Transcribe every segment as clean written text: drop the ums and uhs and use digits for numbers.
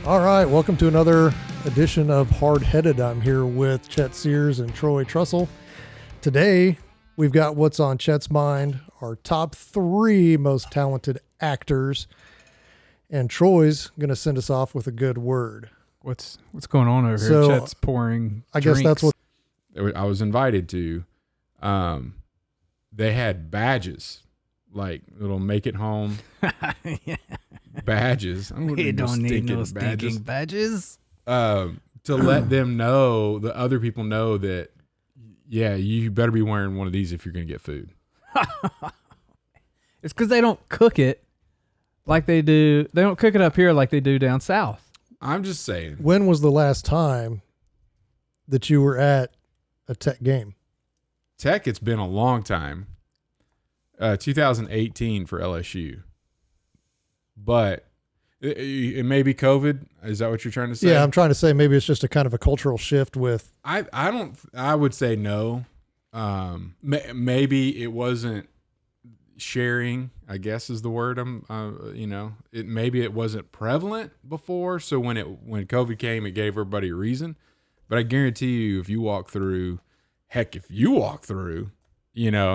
All right, welcome to another edition of Hardheaded. I'm here with Chet Sears and Troy Trussell. Today, we've got what's on Chet's mind, our top 3 most talented actors, and Troy's going to send us off with a good word. What's going on over So, here? Chet's pouring I guess that's what... I was invited to. They had badges, like little make it home yeah. badges. We don't need no stinking badges. To let them know, the other people know that, yeah, you better be wearing one of these if you're going to get food. It's because they don't cook it like they do. They don't cook it up here like they do down south. I'm just saying. When was the last time that you were at a Tech game? Tech, it's been a long time. 2018 for LSU. But it may be COVID. Is that what you're trying to say? Yeah, I'm trying to say maybe it's just a kind of a cultural shift with... I would say no. Maybe it wasn't sharing, I guess is the word. Maybe it wasn't prevalent before. So when COVID came, it gave everybody a reason. But I guarantee you, if you walk through, and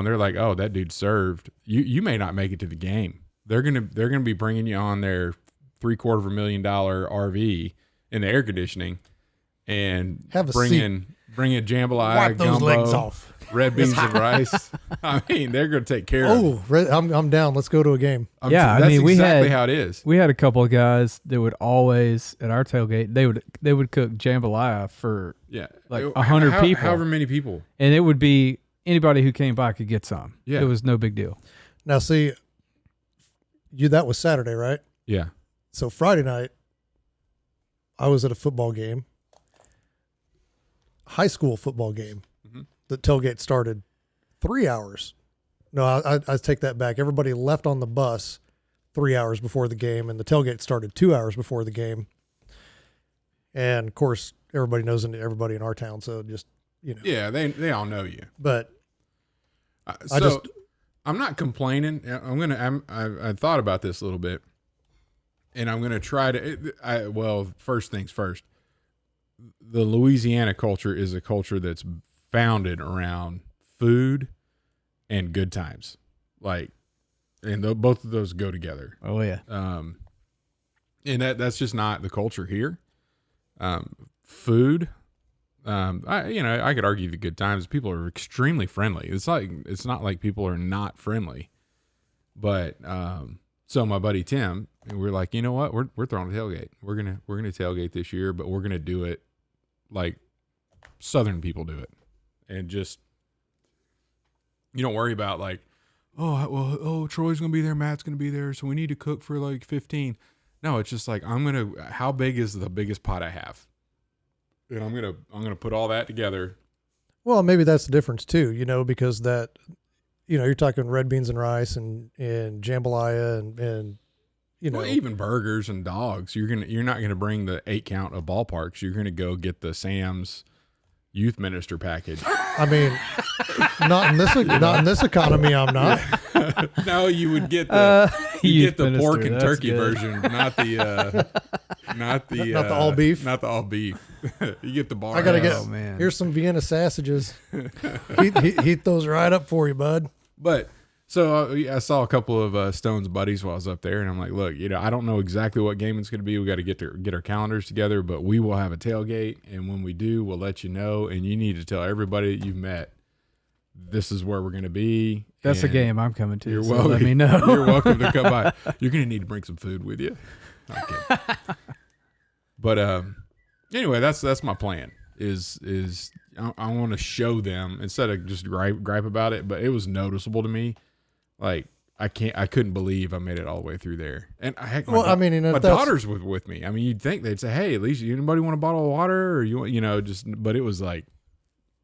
they're like, oh, that dude served, you may not make it to the game. They're gonna be bringing you on their $750,000 RV in the air conditioning and bringing jambalaya, Wipe those gumbo, legs off. Red beans and rice. I mean, they're gonna take care of it. I'm down. Let's go to a game. That's exactly how it is. We had a couple of guys that would always at our tailgate. They would cook jambalaya for 100 people, however many people, and it would be anybody who came by could get some. Yeah, it was no big deal. Now, see, that was Saturday, right? Yeah. So Friday night, I was at a football game, high school football game. Mm-hmm. The tailgate started 3 hours. No, I take that back. Everybody left on the bus 3 hours before the game, and the tailgate started 2 hours before the game. And of course, everybody knows everybody in our town, so just Yeah, they all know you. But I'm not complaining. I thought about this a little bit, and I'm gonna try to. First things first. The Louisiana culture is a culture that's founded around food and good times, and both of those go together. Oh yeah. And that's just not the culture here. Food. I could argue the good times. People are extremely friendly. It's not like people are not friendly. But so my buddy Tim, we're like, you know what? We're throwing a tailgate. We're gonna tailgate this year, but we're gonna do it like Southern people do it, and just you don't worry about like, Troy's gonna be there, Matt's gonna be there, so we need to cook for like 15. No, it's just like how big is the biggest pot I have? And I'm gonna put all that together. Well, maybe that's the difference too, because that, you're talking red beans and rice and jambalaya and even burgers and dogs. You're not gonna bring the 8 count of ballparks. You're gonna go get the Sam's youth minister package. I mean, not in this economy. I'm not. No, you would get the pork and turkey good. version, not the all beef. Not the all beef. You get the bar. I gotta house. Here's some Vienna sausages. heat those right up for you, bud. But so I saw a couple of Stone's buddies while I was up there, and I'm like, look, I don't know exactly what game it's going to be. We got to get our calendars together, but we will have a tailgate, and when we do, we'll let you know. And you need to tell everybody that you've met, this is where we're going to be. That's a game I'm coming to. You're so welcome. Let me know. You're welcome to come by. You're going to need to bring some food with you. Okay. But anyway, that's my plan. Is I want to show them instead of just gripe about it, but it was noticeable to me. Like I couldn't believe I made it all the way through there. And my daughters were with me. I mean, you'd think they'd say, "Hey, at least anybody want a bottle of water?" Or but it was like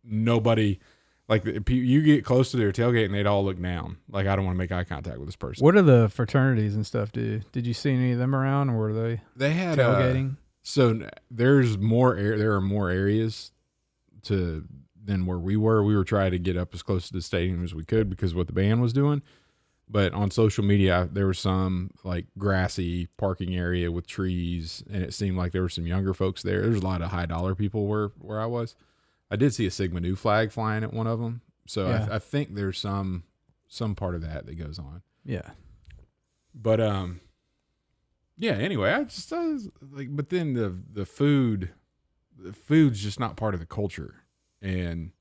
nobody. Like you get close to their tailgate and they'd all look down. Like I don't want to make eye contact with this person. What do the fraternities and stuff do? Did you see any of them around, or were they? They had tailgating. So there's more. There are more areas than where we were. We were trying to get up as close to the stadium as we could because of what the band was doing. But on social media, there was some like grassy parking area with trees, and it seemed like there were some younger folks there. There's a lot of high dollar people where I was. I did see a Sigma Nu flag flying at one of them, so Yeah. I think there's some part of that goes on. Yeah. But yeah. Anyway, I was like, but then the food's just not part of the culture, and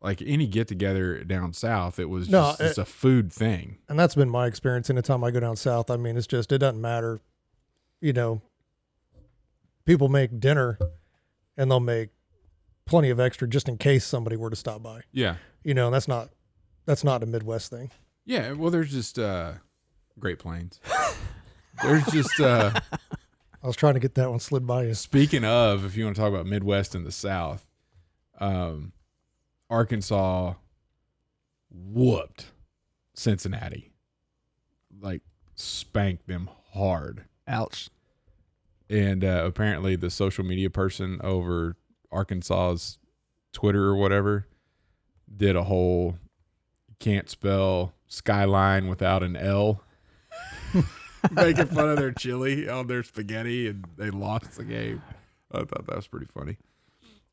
like any get together down south, it was just a food thing. And that's been my experience. Anytime I go down south, I mean, it doesn't matter. You know, people make dinner and they'll make plenty of extra just in case somebody were to stop by. Yeah. You know, and that's not a Midwest thing. Yeah. Well, there's just Great Plains. There's just I was trying to get that one slid by you. Speaking of, if you want to talk about Midwest and the South, Arkansas whooped Cincinnati, like spanked them hard. Ouch. And apparently the social media person over Arkansas's Twitter or whatever did a whole can't spell skyline without an L, making fun of their chili on their spaghetti, and they lost the game. I thought that was pretty funny,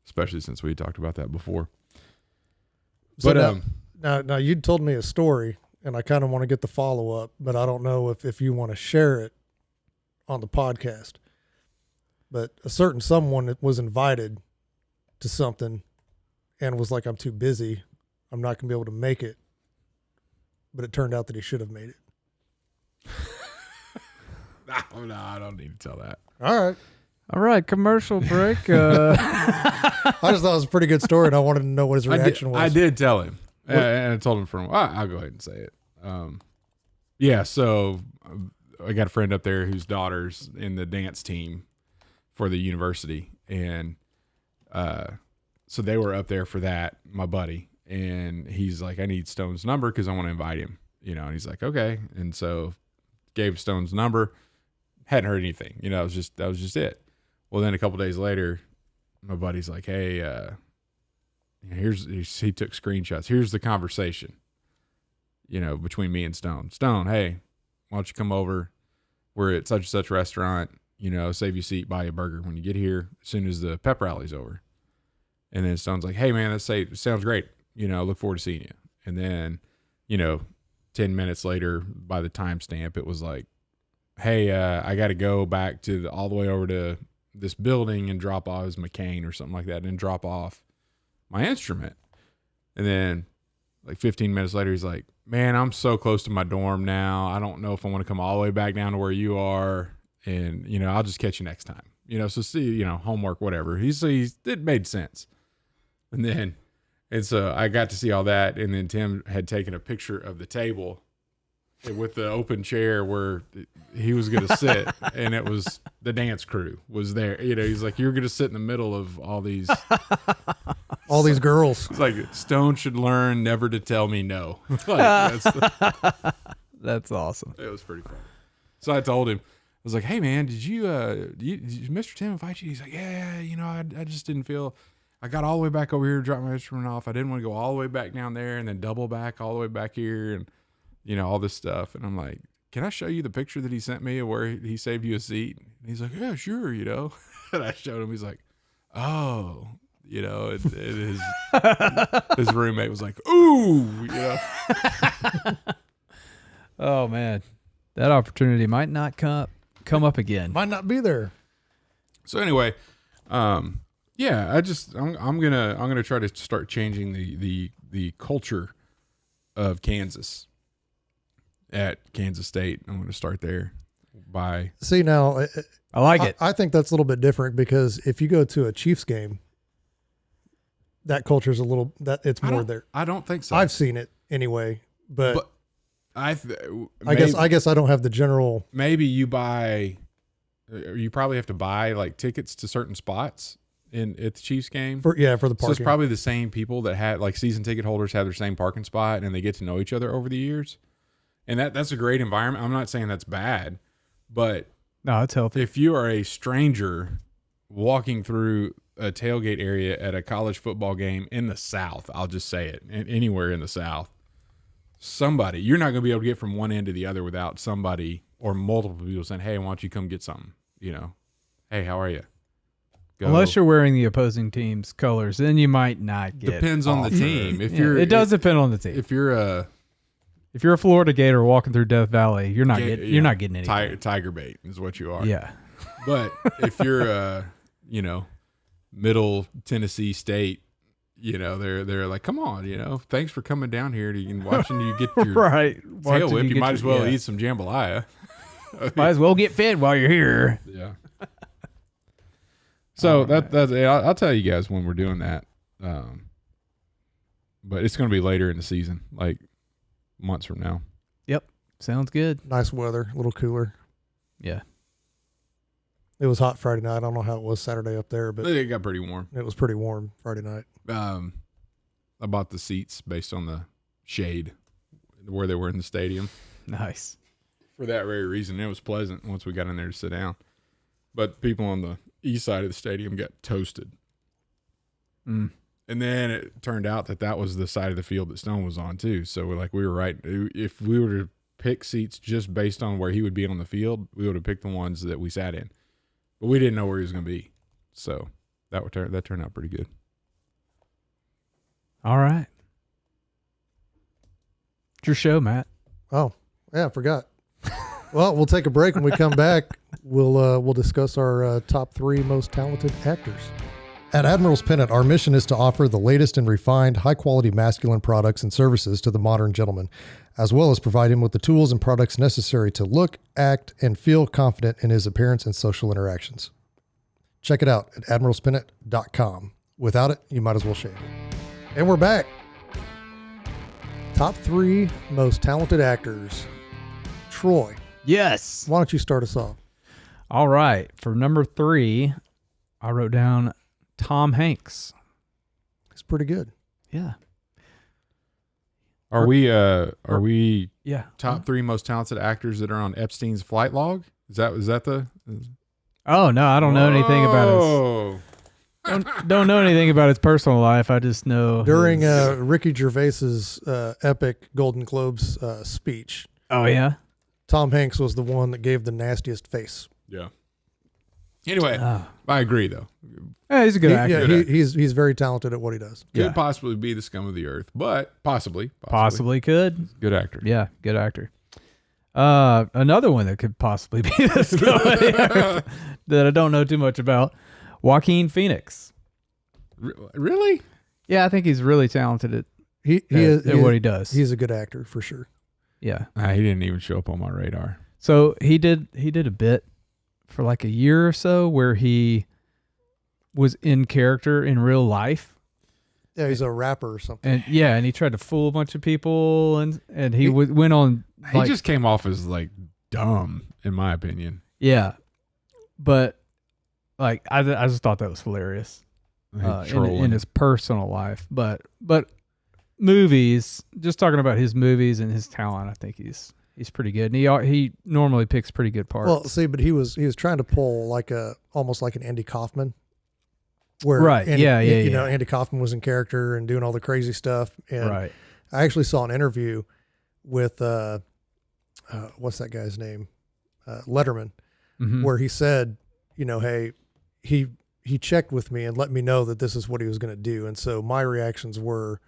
especially since we talked about that before. So But now you'd told me a story, and I kind of want to get the follow up, but I don't know if you want to share it on the podcast. But a certain someone that was invited to something and was like, I'm too busy, I'm not gonna be able to make it. But it turned out that he should have made it. No, I don't need to tell that. All right, commercial break. I just thought it was a pretty good story, and I wanted to know what his reaction was. I did tell him, and I told him I'll go ahead and say it. Yeah, so I got a friend up there whose daughter's in the dance team for the university, and so they were up there for that, my buddy, and he's like, I need Stone's number because I want to invite him, you know, and he's like, okay, and so gave Stone's number, hadn't heard anything, you know, that was just it. Well, then a couple days later, my buddy's like, hey, he took screenshots. Here's the conversation, you know, between me and Stone. Stone, hey, why don't you come over? We're at such and such restaurant, you know, save you a seat, buy you a burger when you get here as soon as the pep rally's over. And then Stone's like, hey, man, sounds great. You know, look forward to seeing you. And then, you know, 10 minutes later, by the timestamp, it was like, hey, I got to go back all the way over to this building and drop off his McCain or something like that, and then drop off my instrument. And then like 15 minutes later, he's like, man, I'm so close to my dorm now. I don't know if I want to come all the way back down to where you are. And, you know, I'll just catch you next time. You know, so see, you know, homework, whatever. It made sense. And so I got to see all that. And then Tim had taken a picture of the table with the open chair where he was going to sit, and it was the dance crew was there. You know, he's like, you're going to sit in the middle of all these girls. It's like, Stone should learn never to tell me no. Like, that's awesome. It was pretty funny. So I told him, I was like, hey man, did Mr. Tim invite you? He's like, yeah, you know, I just didn't feel, I got all the way back over here to drop my instrument off. I didn't want to go all the way back down there and then double back all the way back here, and you know, all this stuff. And I'm like, can I show you the picture that he sent me of where he saved you a seat? And he's like, yeah, sure, you know. And I showed him. He's like, oh, you know, and his roommate was like, ooh, you know. Oh man, that opportunity might not come up again. Might not be there. So anyway, yeah, I'm gonna try to start changing the culture of Kansas at Kansas State. I'm going to start there. See, now I like it. I think that's a little bit different, because if you go to a Chiefs game, that culture's it's more there. I don't think so. I've seen it anyway, but I guess I don't have the general. Maybe you probably have to buy like tickets to certain spots at the Chiefs game for the parking. So it's probably the same people that had like season ticket holders have their same parking spot, and they get to know each other over the years. And that's a great environment. I'm not saying that's bad, but no, it's healthy. If you are a stranger walking through a tailgate area at a college football game in the South, I'll just say it, anywhere in the South, somebody. You're not going to be able to get from one end to the other without somebody or multiple people saying, "Hey, why don't you come get something?" You know, "Hey, how are you?" Go. Unless you're wearing the opposing team's colors, then you might not get. Depends on the team. If it does depend on the team. If you're a Florida Gator walking through Death Valley, you're not getting anything. Tiger bait is what you are. Yeah. But if you're Middle Tennessee State, they're like, "Come on, thanks for coming down here and watching you get your tail whipped. You might as well eat some jambalaya. Might as well get fed while you're here." Yeah. So that's I'll tell you guys when we're doing that. But it's going to be later in the season, like months from now. Yep. Sounds good. Nice weather, a little cooler. Yeah. It was hot Friday night. I don't know how it was Saturday up there, but it got pretty warm. It was pretty warm Friday night. I bought the seats based on the shade where they were in the stadium. Nice. For that very reason. It was pleasant once we got in there to sit down. But people on the east side of the stadium got toasted. Mm. And then it turned out that was the side of the field that Stone was on too. So we were right. If we were to pick seats just based on where he would be on the field, we would have picked the ones that we sat in. But we didn't know where he was going to be. So that turned out pretty good. All right. It's your show, Matt. Oh, yeah, I forgot. Well, we'll take a break. When we come back, we'll discuss our top 3 most talented actors. At Admiral's Pennant, our mission is to offer the latest and refined, high-quality masculine products and services to the modern gentleman, as well as provide him with the tools and products necessary to look, act, and feel confident in his appearance and social interactions. Check it out at admiralspennant.com. Without it, you might as well shave. And we're back. Top 3 most talented actors. Troy. Yes. Why don't you start us off? All right. For number 3, I wrote down Tom Hanks. He's pretty good. Yeah. Are we Yeah. top 3 most talented actors that are on Epstein's flight log? Is that the? Oh no, I don't know anything about his. Don't know anything about his personal life. I just know during Ricky Gervais's epic Golden Globes speech. Oh yeah. Tom Hanks was the one that gave the nastiest face. Yeah. Anyway, I agree though. Yeah, he's a good actor. Yeah, he's very talented at what he does. Could possibly be the scum of the earth, but possibly could. Good actor. Yeah, good actor. Another one that could possibly be the scum of the earth that I don't know too much about, Joaquin Phoenix. Really? Yeah, I think he's really talented at what he does. He's a good actor for sure. Yeah. He didn't even show up on my radar. So he did a bit for like a year or so where he was in character in real life. Yeah, he's a rapper or something. And he tried to fool a bunch of people and he went on. He just came off as like dumb, in my opinion. Yeah, but like I just thought that was hilarious in his personal life. But movies, just talking about his movies and his talent, I think he's pretty good. And he normally picks pretty good parts. Well, see, but he was trying to pull almost like an Andy Kaufman. Where right. Andy, you know, Andy Kaufman was in character and doing all the crazy stuff. And right. I actually saw an interview with what's that guy's name? Letterman, where he said, hey, he checked with me and let me know that this is what he was going to do. And so my reactions were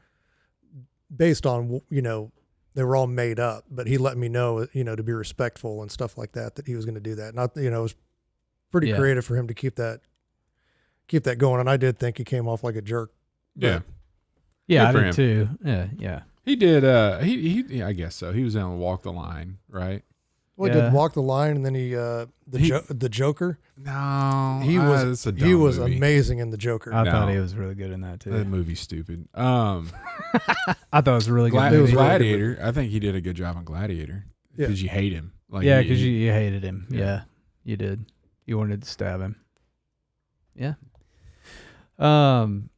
based on, they were all made up, but he let me know, to be respectful and stuff like that he was going to do that. And it was pretty creative for him to keep that going. And I did think he came off like a jerk. Yeah. Yeah, I did too. Yeah. He did. He I guess so. He was on Walk the Line, right? Well, he did Walk the Line, and then the Joker. No, he was movie. amazing in the Joker. I thought he was really good in that too. That movie's stupid. I thought it was a really good. It was Gladiator. I think he did a good job on Gladiator because you hate him. Like because you hated him. Yeah, you did. You wanted to stab him. Yeah. And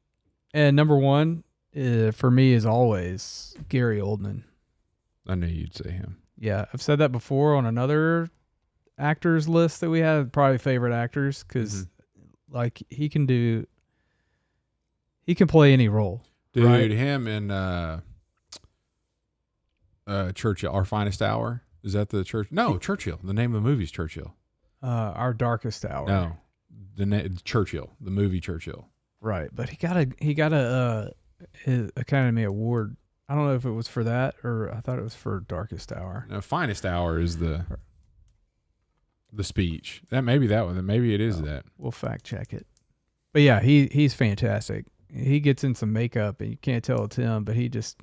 number 1 for me is always Gary Oldman. I knew you'd say him. Yeah, I've said that before on another actors list that we had, probably favorite actors, because like he can play any role. Dude, right? him and Churchill, Our Finest Hour. Is that the church? No, Churchill. The name of the movie is Churchill. Our Darkest Hour. No, Churchill, the movie Churchill. Right, but he got a Academy Award. I don't know if it was for that or I thought it was for Darkest Hour. No, Finest Hour is the speech. Maybe that one. Maybe it is that. We'll fact check it. But yeah, he's fantastic. He gets in some makeup and you can't tell it's him, but he just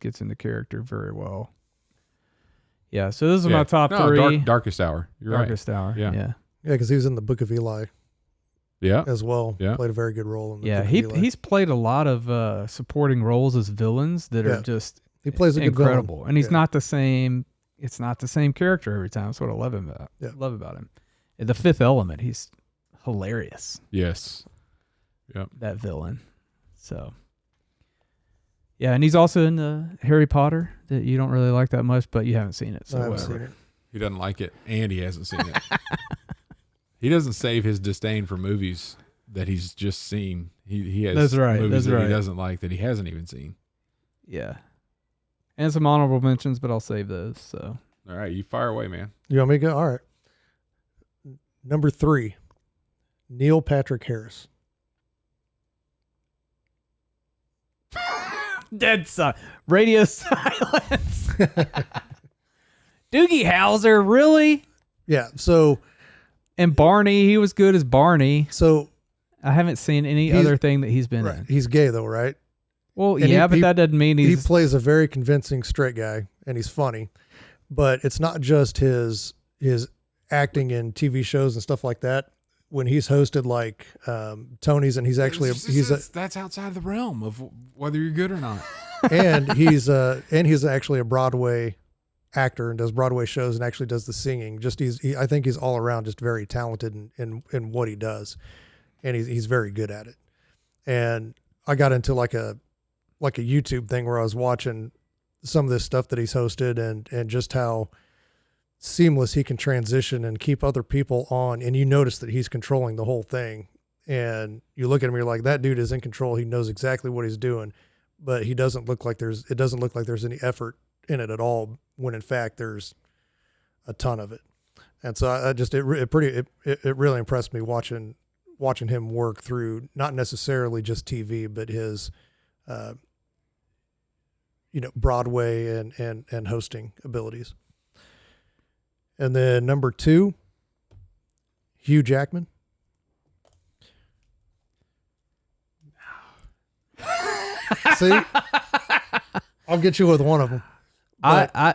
gets in the character very well. Yeah, so this is my top three. Darkest Hour. You're Darkest right. Hour. Yeah. Yeah. Yeah, because he was in the Book of Eli. Yeah. As well. Yeah. Played a very good role in the Yeah, Book of Eli. he's played a lot of supporting roles as villains that are just he plays a good incredible. villain. And he's not the same. It's not the same character every time. That's what I love about. Yeah. Love about him. The Fifth Element. He's hilarious. Yes. Yep. That villain. So. Yeah, and he's also in Harry Potter that you don't really like that much, but you haven't seen it. So I haven't whatever. seen it. He doesn't like it, and he hasn't seen it. He doesn't save his disdain for movies that he's just seen. He has That's right. movies That's that right. he doesn't like that he hasn't even seen. Yeah. And some honorable mentions, but I'll save those. So. All right, you fire away, man. You want me to go? All right. Number 3, Neil Patrick Harris. Dead radio silence. Doogie Howser, really? Yeah. So. And Barney, he was good as Barney. So. I haven't seen any other thing that he's been right. in. He's gay though, right? Well, And yeah, but that doesn't mean he he's. plays a very convincing straight guy, and he's funny. But it's not just his acting in TV shows and stuff like that. When he's hosted like Tony's, and he's actually that's outside the realm of whether you're good or not. and he's actually a Broadway actor and does Broadway shows and actually does the singing. Just I think he's all around just very talented in what he does, and he's very good at it. And I got into like a YouTube thing where I was watching some of this stuff that he's hosted and just how seamless he can transition and keep other people on. And you notice that he's controlling the whole thing. And you look at him, you're like, that dude is in control. He knows exactly what he's doing, but it doesn't look like there's any effort in it at all. When in fact there's a ton of it. And so it really impressed me watching him work through not necessarily just TV, but his, Broadway and hosting abilities. And then number 2, Hugh Jackman. See, I'll get you with one of them. I'll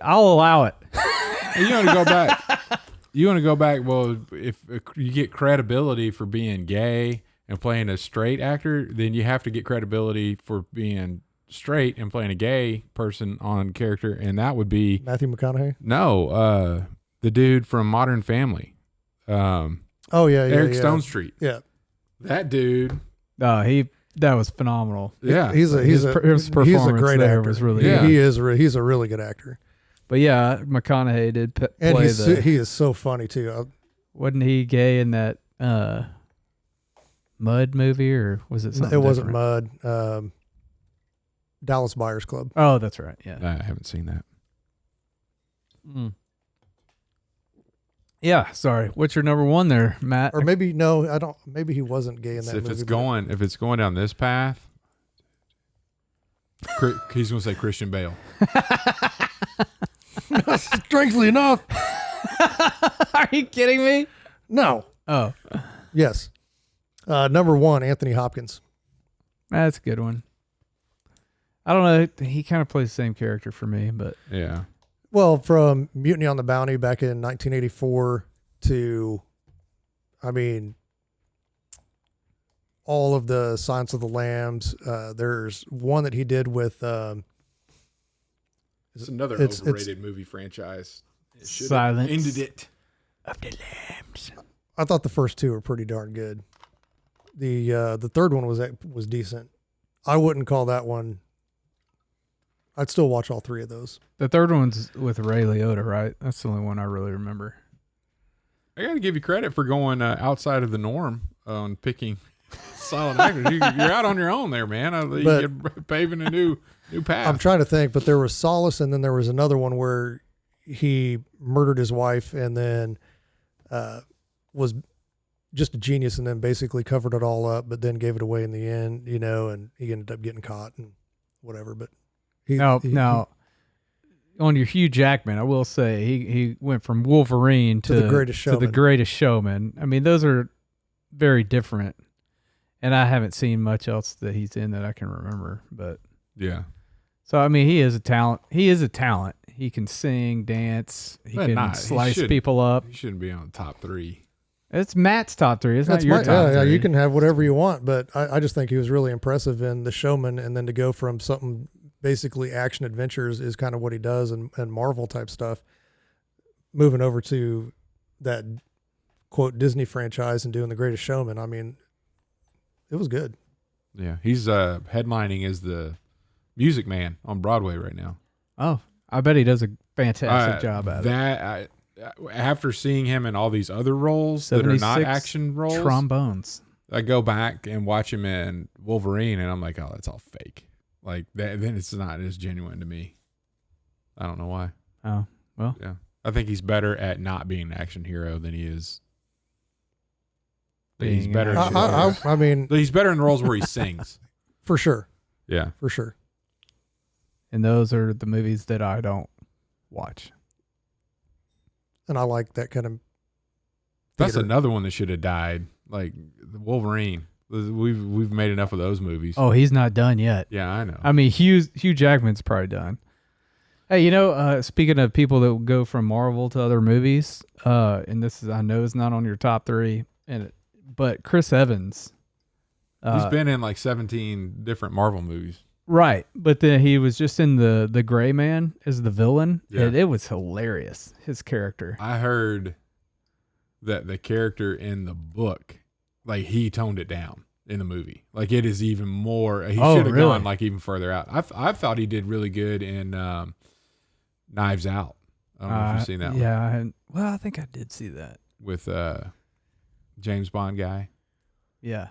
allow it. You want to go back? You want to go back? Well, if you get credibility for being gay and playing a straight actor, then you have to get credibility for being straight and playing a gay person on character, and that would be Matthew McConaughey. No, the dude from Modern Family. Eric Stone Street. Yeah, that dude. That was phenomenal. Yeah, his performance great there actor. Was really yeah. good. He's a really good actor. But yeah, McConaughey did and play he is so funny too. Wasn't he gay in that Mud movie, or was it something? It wasn't different? Mud. Dallas Buyers Club. Oh, that's right. Yeah, I haven't seen that. Mm. Yeah, sorry. What's your number 1 there, Matt? Or maybe no, I don't. Maybe he wasn't gay in that movie. If it's going down this path, he's going to say Christian Bale. Strangely enough. Are you kidding me? No. Oh, Yes. Number 1, Anthony Hopkins. that's a good one. I don't know. He kind of plays the same character for me, but Yeah. Well, from Mutiny on the Bounty back in 1984 to, all of the Silence of the Lambs. There's one that he did with. It's another overrated movie franchise. Silence ended it. of the Lambs. I thought the first 2 were pretty darn good. The third one was decent. I wouldn't call that one. I'd still watch all 3 of those. The third one's with Ray Liotta, right? That's the only one I really remember. I got to give you credit for going outside of the norm on picking silent actors. You're out on your own there, man. You're paving a new New path. I'm trying to think, but there was Solace, and then there was another one where he murdered his wife and then was just a genius and then basically covered it all up, but then gave it away in the end, and he ended up getting caught and whatever. But now, on your Hugh Jackman, I will say he went from Wolverine to the Greatest Showman. I mean, those are very different, and I haven't seen much else that he's in that I can remember. But yeah, so I mean, he is a talent. He can sing, dance. He can slice people up. He shouldn't be on the top 3. It's Matt's top 3. It's not your top 3. Yeah, you can have whatever you want, but I just think he was really impressive in The Showman, and then to go from something basically action adventures is kind of what he does and Marvel type stuff, moving over to that quote Disney franchise and doing The Greatest Showman. I mean, it was good. Yeah, he's headlining as the Music Man on Broadway right now. Oh, I bet he does a fantastic job at it. After seeing him in all these other roles that are not action roles, trombones, I go back and watch him in Wolverine, and I'm like, oh, that's all fake. Like that, then it's not as genuine to me. I don't know why. Oh, well, yeah, I think he's better at not being an action hero than he is. He's better. I mean, he's better in the roles where he sings. For sure. Yeah, for sure. And those are the movies that I don't watch. And I like that kind of theater. That's another one that should have died. Like the Wolverine. We've made enough of those movies. Oh, he's not done yet. Yeah, I know. I mean, Hugh Jackman's probably done. Hey, speaking of people that go from Marvel to other movies, and this is, I know it's not on your top 3, but Chris Evans. He's been in like 17 different Marvel movies. Right, but then he was just in the Gray Man as the villain, yeah. and it was hilarious, his character. I heard that the character in the book, like he toned it down in the movie. Like it is even more, he should have gone like even further out. I thought he did really good in Knives Out. I don't know if you've seen that one. Yeah, I think I did see that. With James Bond guy. Yeah.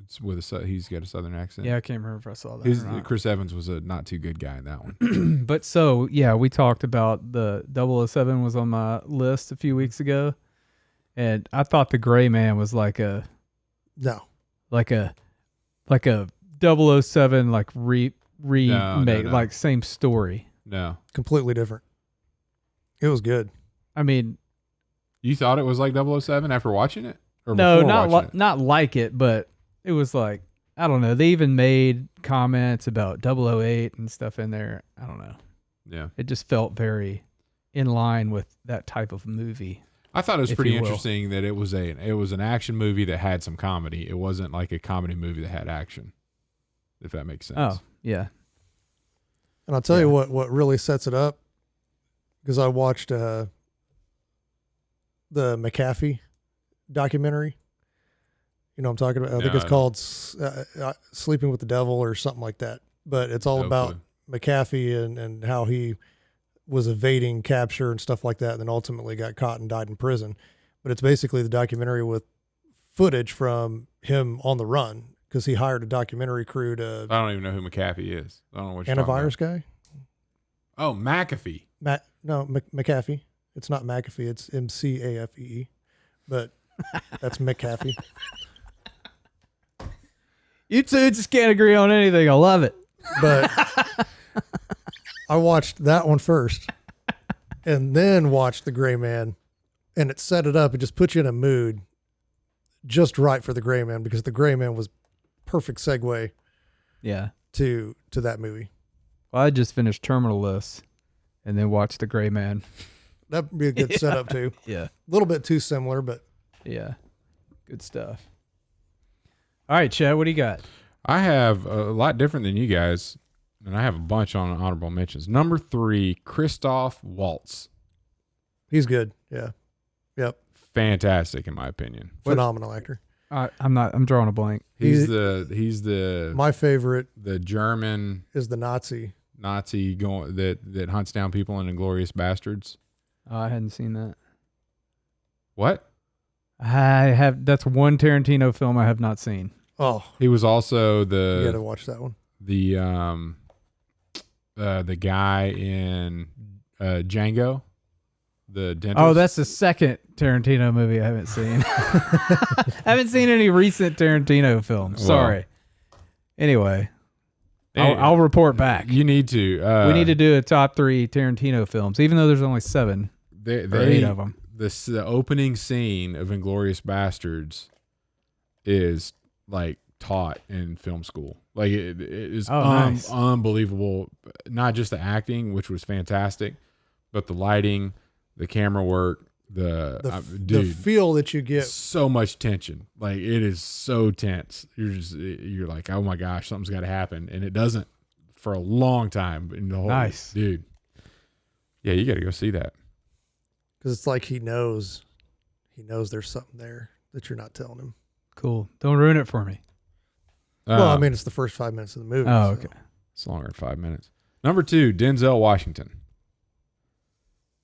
It's with he's got a southern accent. Yeah, I can't remember if I saw that or not. Chris Evans was a not too good guy in that one. But so, yeah, we talked about the 007 was on my list a few weeks ago. And I thought the Gray Man was like a 007 like remake, no. like same story. No. Completely different. It was good. I mean, you thought it was like 007 after watching it? Or no, not like it, but it was like, I don't know. They even made comments about 008 and stuff in there. I don't know. Yeah. It just felt very in line with that type of movie. I thought it was pretty interesting that it was an action movie that had some comedy. It wasn't like a comedy movie that had action, if that makes sense. Oh, yeah. And I'll tell you what really sets it up, because I watched the McAfee documentary. You know what I'm talking about? I think it's called Sleeping with the Devil or something like that. But it's all about McAfee and how he was evading capture and stuff like that, and then ultimately got caught and died in prison. But it's basically the documentary with footage from him on the run, because he hired a documentary crew to... I don't even know who McAfee is. I don't know what you're talking antivirus about. Guy? Oh, McAfee. McAfee. It's not McAfee. It's MCAFEE. But that's McAfee. You two just can't agree on anything. I love it. But I watched that one first and then watched The Gray Man, and it set it up. It just put you in a mood just right for The Gray Man, because The Gray Man was perfect segue to that movie. Well, I just finished Terminal List and then watched The Gray Man. That'd be a good setup too. Yeah. A little bit too similar, but yeah, good stuff. All right, Chad, what do you got? I have a lot different than you guys, and I have a bunch on honorable mentions. Number 3, Christoph Waltz. He's good. Yeah. Yep. Fantastic, in my opinion. Phenomenal actor. I'm drawing a blank. He's the my favorite. The German is the Nazi going that hunts down people in Inglourious Bastards. I hadn't seen that. What? That's one Tarantino film I have not seen. Oh, he was also you got to watch that one. The the guy in Django, the dentist. Oh, that's the second Tarantino movie I haven't seen. I haven't seen any recent Tarantino films. Sorry. Anyway, I'll report back. You need to. We need to do a top 3 Tarantino films, even though there's only 7 or 8 of them. The opening scene of Inglourious Bastards is like taught in film school. Like it is nice. Unbelievable. Not just the acting, which was fantastic, but the lighting, the camera work, the feel that you get. So much tension. Like it is so tense. You're like, oh my gosh, something's got to happen, and it doesn't for a long time. In the whole, nice, dude. Yeah, you got to go see that. Because it's like he knows there's something there that you're not telling him. Cool. Don't ruin it for me. Well, I mean, it's the first 5 minutes of the movie. Oh, okay. It's longer than 5 minutes. Number 2, Denzel Washington.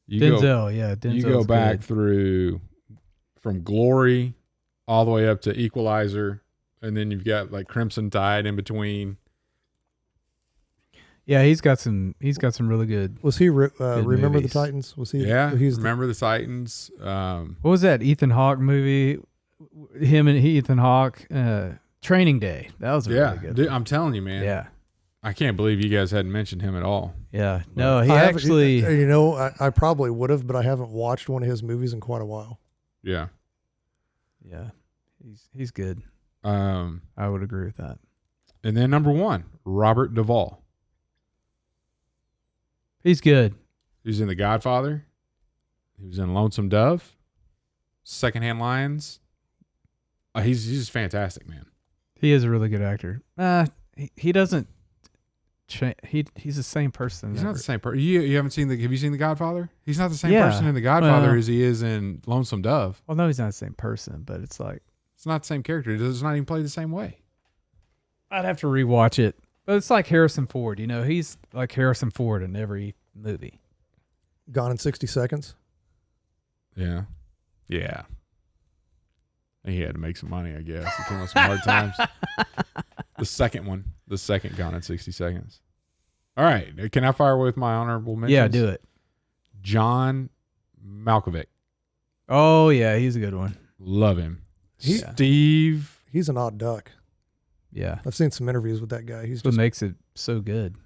Denzel's you go back through from Glory all the way up to Equalizer, and then you've got like Crimson Tide in between. Yeah, he's got some really good. Was he Remember movies. the Titans? Was he? Yeah, Remember the Titans. What was that Ethan Hawke movie? Him and Ethan Hawke, Training Day. That was really good. Dude, I'm telling you, man. Yeah. I can't believe you guys hadn't mentioned him at all. Yeah. No, he actually. You know, I probably would have, but I haven't watched one of his movies in quite a while. Yeah. Yeah. He's good. I would agree with that. And then number 1, Robert Duvall. He's good. He's in The Godfather. He was in Lonesome Dove, Secondhand Lions. He's just fantastic, man. He is a really good actor. He doesn't. He's the same person. He's not the same person. You haven't seen have you seen The Godfather? He's not the same person in The Godfather as he is in Lonesome Dove. Well, no, he's not the same person, but it's like it's not the same character. It does not even play the same way. I'd have to rewatch it. But it's like Harrison Ford. You know, he's like Harrison Ford in every movie. Gone in 60 Seconds. Yeah. Yeah. He had to make some money, I guess. He came on some hard times. The second Gone in 60 Seconds. All right. Can I fire away with my honorable mentions? Yeah, do it. John Malkovich. Oh, yeah. He's a good one. Love him. Steve. He's an odd duck. Yeah. I've seen some interviews with that guy. What makes it so good.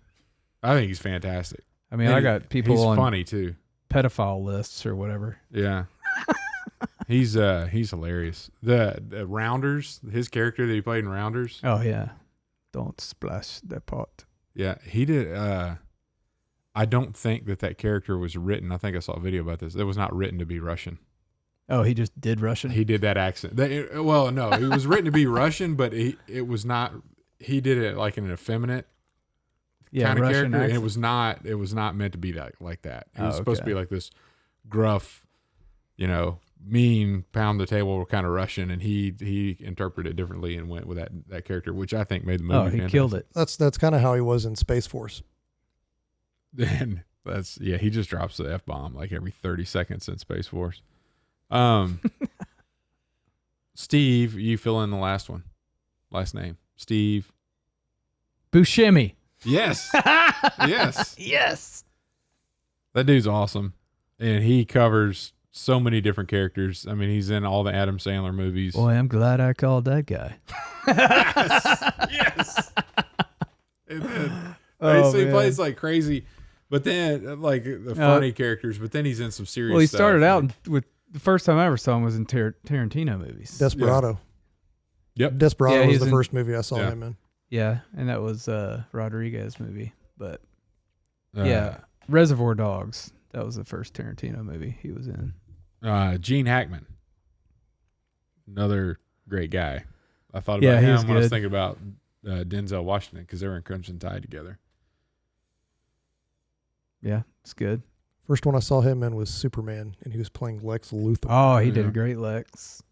I think he's fantastic. I mean, I got people on funny too. Pedophile lists or whatever. Yeah. He's hilarious. The Rounders, his character that he played in Rounders. Oh yeah. Don't splash that pot. Yeah, he did. I don't think that character was written. I think I saw a video about this. It was not written to be Russian. Oh, he just did Russian? He did that accent. No, it was written to be Russian, but it was not. He did it like in an effeminate kind of Russian character. accent. And it was not meant to be like that. It was supposed to be like this gruff, mean, pound the table kind of Russian, and he interpreted it differently and went with that character, which I think made the movie. Oh, he killed it. That's kind of how he was in Space Force. Then he just drops the F-bomb like every 30 seconds in Space Force. Steve, you fill in the last name. Steve Buscemi. Yes. Yes. Yes. That dude's awesome. And he covers so many different characters. I mean, he's in all the Adam Sandler movies. Boy, I'm glad I called that guy. Yes. And then, he plays like crazy, but then like the funny characters, but then he's in some serious stuff. Well, he started out with the first time I ever saw him was in Tarantino movies. Desperado. Yeah. Yep. Desperado was the first movie I saw him in. Yeah, and that was Rodriguez movie. But Reservoir Dogs. That was the first Tarantino movie he was in. Gene Hackman. Another great guy. I thought about him when I was thinking about Denzel Washington because they were in Crimson Tide together. Yeah, it's good. First one I saw him in was Superman, and he was playing Lex Luthor. Oh, he did a great Lex.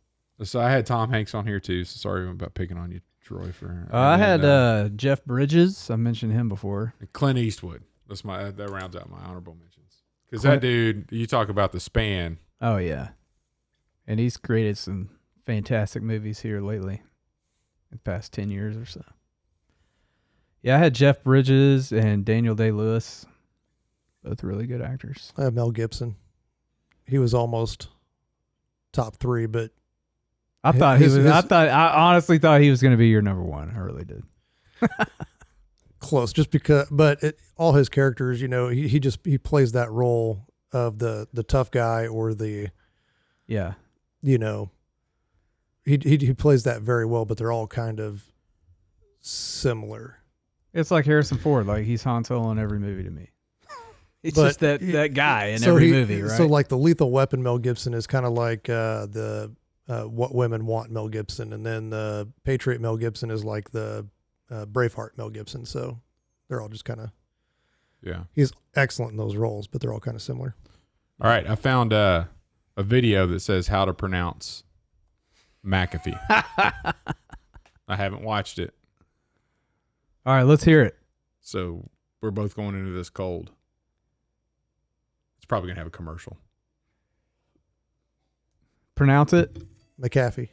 So I had Tom Hanks on here too. So sorry about picking on you, Troy. I had Jeff Bridges. I mentioned him before. Clint Eastwood. That rounds out my honorable mentions. Because that dude, you talk about the span. Oh yeah, and he's created some fantastic movies here lately, in the past 10 years or so. Yeah, I had Jeff Bridges and Daniel Day-Lewis. Both really good actors. I have Mel Gibson. He was almost top 3, but I honestly thought he was going to be your number one. I really did. close. Just because, but all his characters, you know, he plays that role of the tough guy or the, yeah, you know, he plays that very well. But they're all kind of similar. It's like Harrison Ford. Like he's Han Solo in every movie to me. It's just that guy in every movie, right? So like the Lethal Weapon Mel Gibson is kind of like the What Women Want Mel Gibson, and then the Patriot Mel Gibson is like the Braveheart Mel Gibson. So they're all just kind of, yeah. He's excellent in those roles, but they're all kind of similar. All right, I found a video that says how to pronounce McAfee. I haven't watched it, all right, let's hear it. so we're both going into this cold. It's probably gonna have a commercial. Pronounce it. McAfee.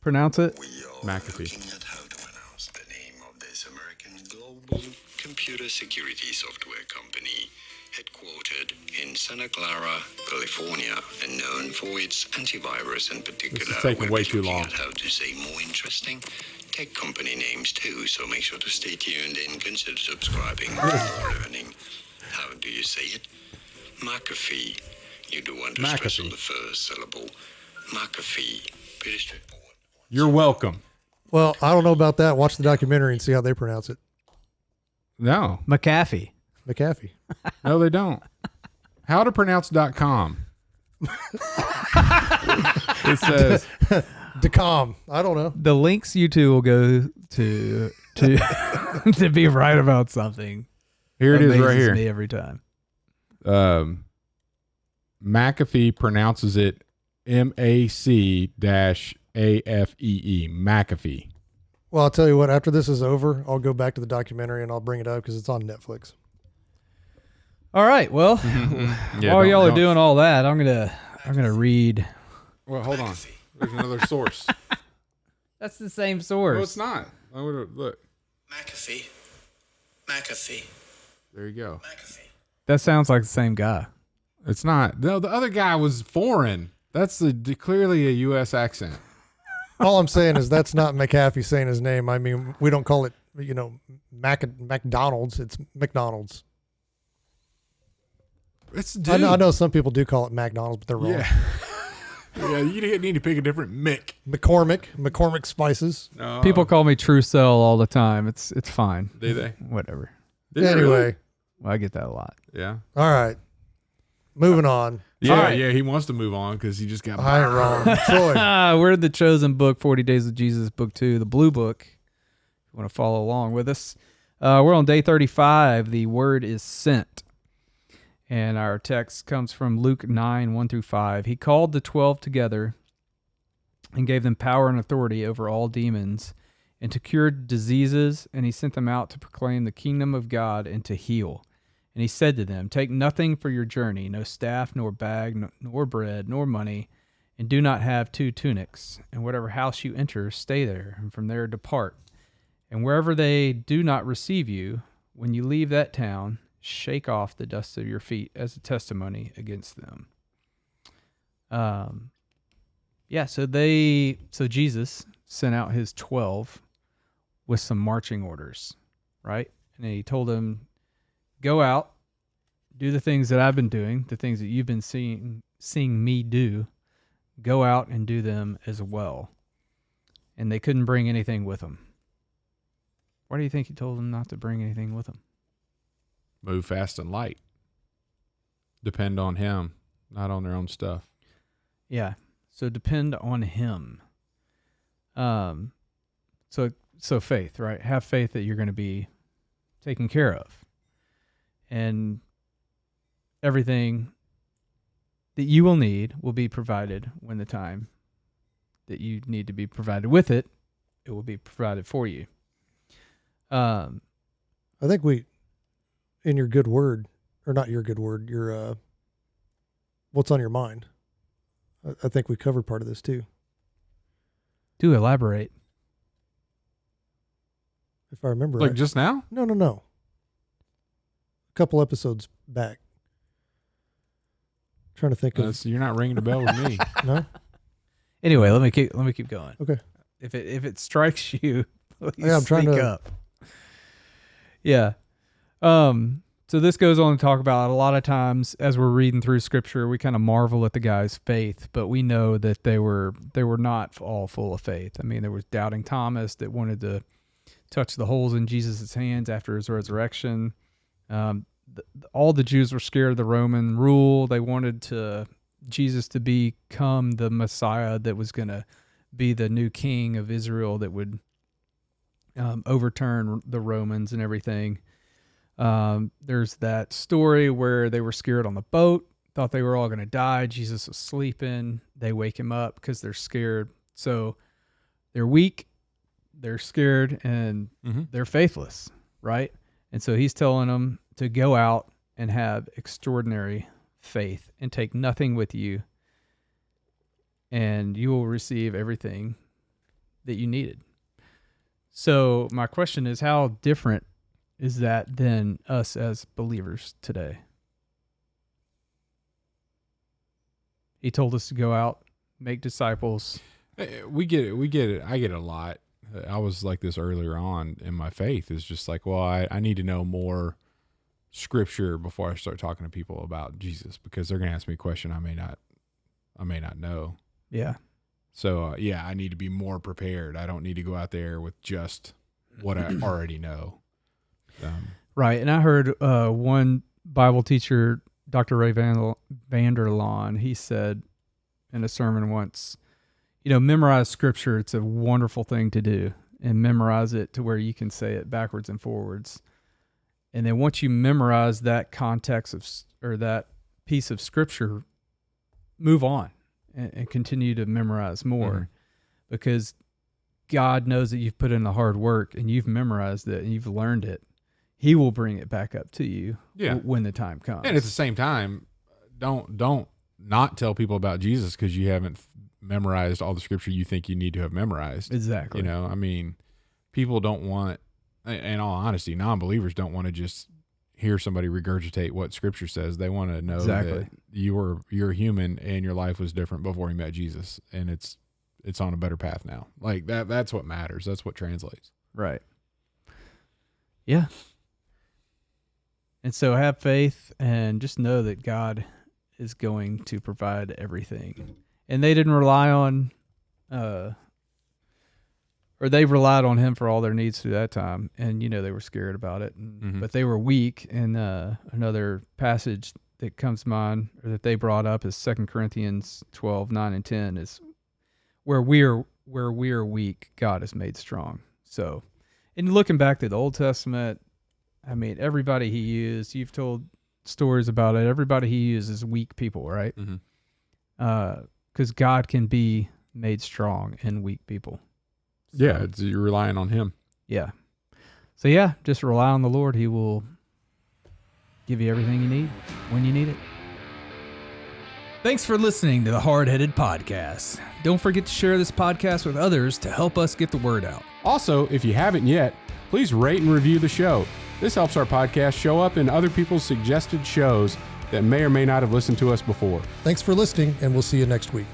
Pronounce it. We are McAfee. looking at how to pronounce the name of this American global computer security software company headquartered in Santa Clara, California, and known for its antivirus in particular. This is taking We'll way be too looking long. at how to say more interesting tech company names too, so make sure to stay tuned and consider subscribing for more learning. How do you say it? McAfee. You do want to stress McAfee. on the first syllable. McAfee. Pretty straightforward. You're welcome. Well, I don't know about that. Watch the documentary and see how they pronounce it. No, McAfee. McAfee. no, they don't. Howtopronounce.com. It says Decom. I don't know. The links you two will go to to be right about something. here it is right Amazes here. me every time. McAfee pronounces it MAC-AFEE. McAfee. Well, I'll tell you what. After this is over, I'll go back to the documentary and I'll bring it up because it's on Netflix. All right. Well, Yeah, while don't- y'all are don't- doing all that, I'm gonna read. Well, hold on. There's another source. That's the same source. No, it's not. I would've- look. McAfee. McAfee. There you go. McAfee. That sounds like the same guy. It's not. No, the other guy was foreign. That's clearly a U.S. accent. All I'm saying is that's not McAfee saying his name. I mean, we don't call it, you know, McDonald's. It's McDonald's. It's dude. I know some people do call it McDonald's, but they're wrong. Yeah. Yeah, you need to pick a different Mick. McCormick Spices. No. People call me Trussell all the time. It's fine. Do they? Whatever. Did they Anyway, really? Well, I get that a lot. Yeah. all right. Moving on. Yeah, All right. yeah. He wants to move on because he just got. I ain't wrong. Troy. We're in the chosen book, 40 Days with Jesus, book 2, the blue book. If you want to follow along with us. We're on day 35. The word is sent. And our text comes from Luke 9, 1-5. He called the 12 together and gave them power and authority over all demons and to cure diseases, and he sent them out to proclaim the kingdom of God and to heal. And he said to them, take nothing for your journey, no staff, nor bag, nor bread, nor money, and do not have 2 tunics. And whatever house you enter, stay there, and from there depart. And wherever they do not receive you, when you leave that town, shake off the dust of your feet as a testimony against them. So Jesus sent out his 12 with some marching orders, right? And he told them, go out, do the things that I've been doing, the things that you've been seeing me do. Go out and do them as well. And they couldn't bring anything with them. Why do you think he told them not to bring anything with them? Move fast and light. Depend on him, not on their own stuff. Yeah. So depend on him. So faith, right? Have faith that you're going to be taken care of. And everything that you will need will be provided when the time that you need to be provided with it will be provided for you. I think in your good word, or not your good word, your what's on your mind. I think we covered part of this too. Do elaborate. if I remember Like right. just now? No. A couple episodes back. Trying to think of. You're not ringing a bell with me. No? Anyway, let me keep going. Okay. If it strikes you, please Yeah, I'm trying speak to- up. Yeah. So this goes on to talk about a lot of times as we're reading through scripture, we kind of marvel at the guy's faith, but we know that they were not all full of faith. I mean, there was doubting Thomas that wanted to touch the holes in Jesus' hands after his resurrection. All the Jews were scared of the Roman rule. They wanted Jesus to become the Messiah that was going to be the new king of Israel that would overturn the Romans and everything. There's that story where they were scared on the boat, thought they were all going to die. Jesus was sleeping. They wake him up because they're scared. So they're weak, they're scared, and they're faithless, right? And so he's telling them to go out and have extraordinary faith and take nothing with you, and you will receive everything that you needed. So my question is, how different is that than us as believers today? He told us to go out, make disciples. We get it. I get it a lot. I was like this earlier on in my faith. Is just like, well, I need to know more scripture before I start talking to people about Jesus, because they're going to ask me a question I may not know. Yeah. So I need to be more prepared. I don't need to go out there with just what I already know. Right. And I heard one Bible teacher, Dr. Ray Vanderlaan, he said in a sermon once, memorize scripture. It's a wonderful thing to do, and memorize it to where you can say it backwards and forwards. And then once you memorize that context or that piece of scripture, move on and continue to memorize more, because God knows that you've put in the hard work and you've memorized it and you've learned it. He will bring it back up to you when the time comes. And at the same time, don't not tell people about Jesus because you haven't memorized all the scripture you think you need to have memorized. Exactly. I mean, people don't want, in all honesty, non-believers don't want to just hear somebody regurgitate what scripture says. They want to know that you're human and your life was different before you met Jesus, and it's on a better path now. Like that's what matters. That's what translates. Right. Yeah. And so have faith and just know that God is going to provide everything. And they didn't rely on, or they relied on him for all their needs through that time. And, they were scared about it, but they were weak. And another passage that comes to mind, or that they brought up, is 2 Corinthians 12:9-10, is where we are weak, God is made strong. So, and looking back to the Old Testament, I mean, everybody he used, you've told stories about it. Everybody he used is weak people, right? Because God can be made strong in weak people. So, You're relying on him. Yeah. So just rely on the Lord. He will give you everything you need when you need it. Thanks for listening to the Hardheaded Podcast. Don't forget to share this podcast with others to help us get the word out. Also, if you haven't yet, please rate and review the show. This helps our podcast show up in other people's suggested shows that may or may not have listened to us before. Thanks for listening, and we'll see you next week.